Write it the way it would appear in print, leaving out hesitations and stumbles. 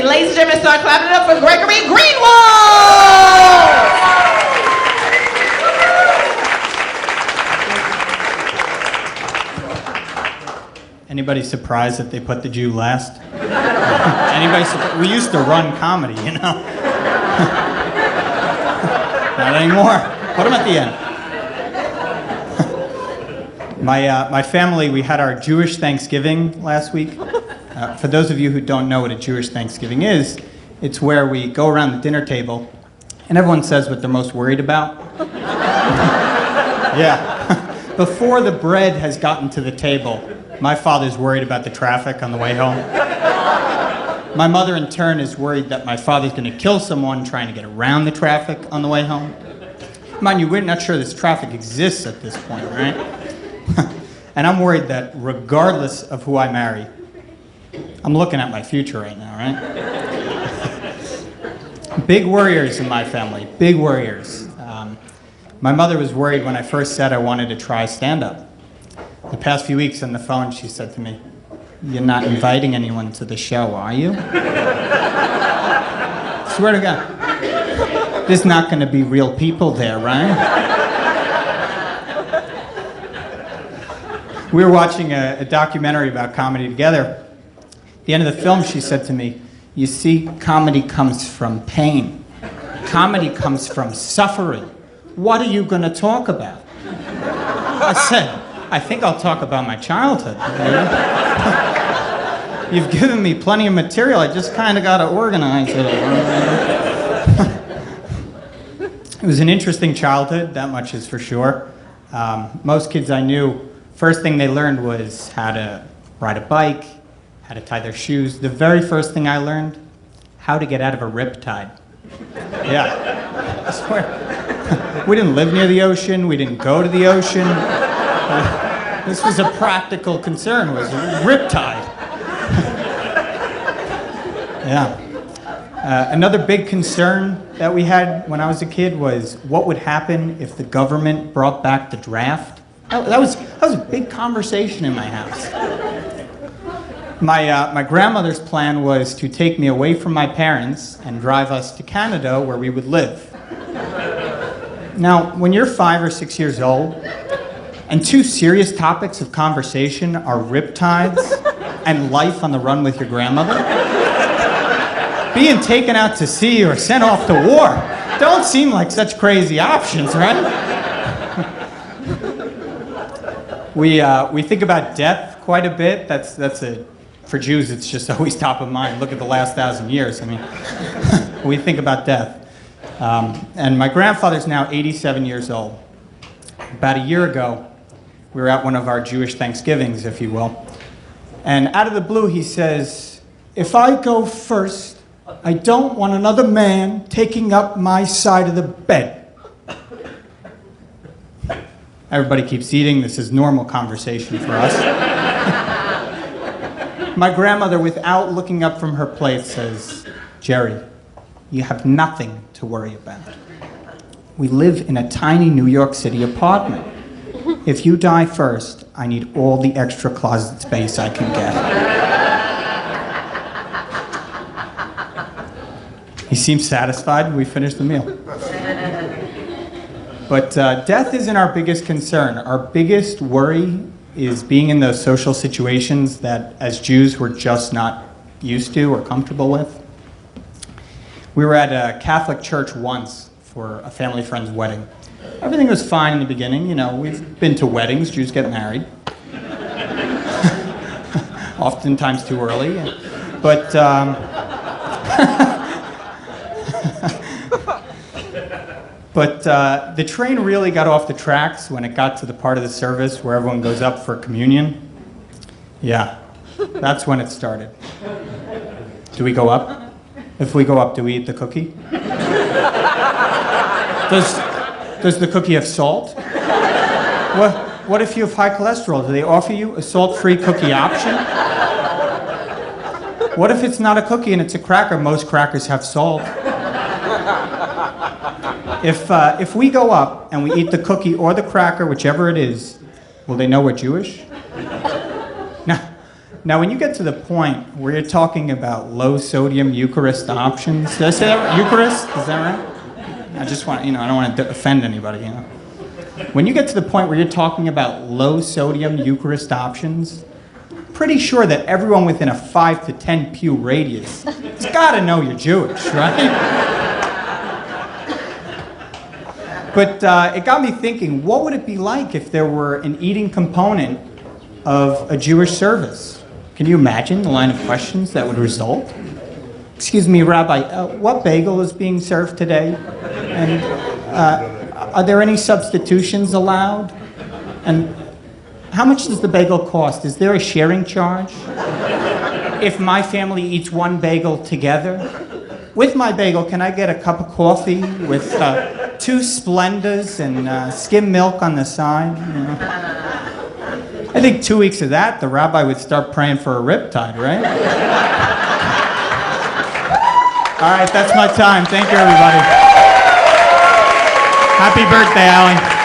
Ladies and gentlemen, start clapping it up for Gregory Greenwald! Anybody surprised that they put the Jew last? Anybody surprised? We used to run comedy, you know? Not anymore. Put them at the end. My family, we had our Jewish Thanksgiving last week. For those of you who don't know what a Jewish Thanksgiving is, it's where we go around the dinner table and everyone says what they're most worried about. Yeah. Before the bread has gotten to the table, my father's worried about the traffic on the way home. My mother, in turn, is worried that my father's going to kill someone trying to get around the traffic on the way home. Mind you, we're not sure this traffic exists at this point, right? And I'm worried that regardless of who I marry, I'm looking at my future right now, right? Big worriers in my family, big worriers. My mother was worried when I first said I wanted to try stand-up. The past few weeks on the phone, she said to me, "You're not inviting anyone to the show, are you?" Swear to God. There's not going to be real people there, right? We were watching a documentary about comedy together. At the end of the film, she said to me, "You see, comedy comes from pain. Comedy comes from suffering. What are you going to talk about?" I said, "I think I'll talk about my childhood. You've given me plenty of material. I just kind of got to organize it all." It was an interesting childhood, that much is for sure. Most kids I knew, first thing they learned was how to ride a bike, how to tie their shoes. The very first thing I learned, how to get out of a riptide. Yeah, I swear. We didn't live near the ocean. We didn't go to the ocean. This was a practical concern, was riptide. Yeah. Another big concern that we had when I was a kid was what would happen if the government brought back the draft. That was a big conversation in my house. My grandmother's plan was to take me away from my parents and drive us to Canada where we would live. Now, when you're 5 or 6 years old, and two serious topics of conversation are riptides and life on the run with your grandmother, being taken out to sea or sent off to war don't seem like such crazy options, right? We think about death quite a bit. For Jews, it's just always top of mind. Look at the last 1,000 years. I mean, we think about death. And my grandfather's now 87 years old. About a year ago, we were at one of our Jewish Thanksgivings, if you will. And out of the blue, he says, "If I go first, I don't want another man taking up my side of the bed." Everybody keeps eating. This is normal conversation for us. My grandmother, without looking up from her plate, says, "Jerry, you have nothing to worry about. We live in a tiny New York City apartment. If you die first, I need all the extra closet space I can get." He seemed satisfied. We finished the meal. But death isn't our biggest concern. Our biggest worry is being in those social situations that, as Jews, we're just not used to or comfortable with. We were at a Catholic church once for a family friend's wedding. Everything was fine in the beginning. You know, we've been to weddings. Jews get married. Oftentimes too early. But the train really got off the tracks when it got to the part of the service where everyone goes up for communion. Yeah, that's when it started. Do we go up? If we go up, do we eat the cookie? Does the cookie have salt? What if you have high cholesterol? Do they offer you a salt-free cookie option? What if it's not a cookie and it's a cracker? Most crackers have salt. If we go up and we eat the cookie or the cracker, whichever it is, will they know we're Jewish? Now, when you get to the point where you're talking about low-sodium Eucharist options, did I say that right? Eucharist? Is that right? I just want, I don't want to offend anybody, When you get to the point where you're talking about low-sodium Eucharist options, pretty sure that everyone within a 5 to 10 pew radius has got to know you're Jewish, right? But it got me thinking, what would it be like if there were an eating component of a Jewish service? Can you imagine the line of questions that would result? Excuse me, Rabbi, what bagel is being served today? And are there any substitutions allowed? And how much does the bagel cost? Is there a sharing charge? If my family eats one bagel together, with my bagel, can I get a cup of coffee with 2 Splendas and skim milk on the side? I think 2 weeks of that, the rabbi would start praying for a riptide, right? All right, that's my time. Thank you, everybody. Happy birthday, Allie.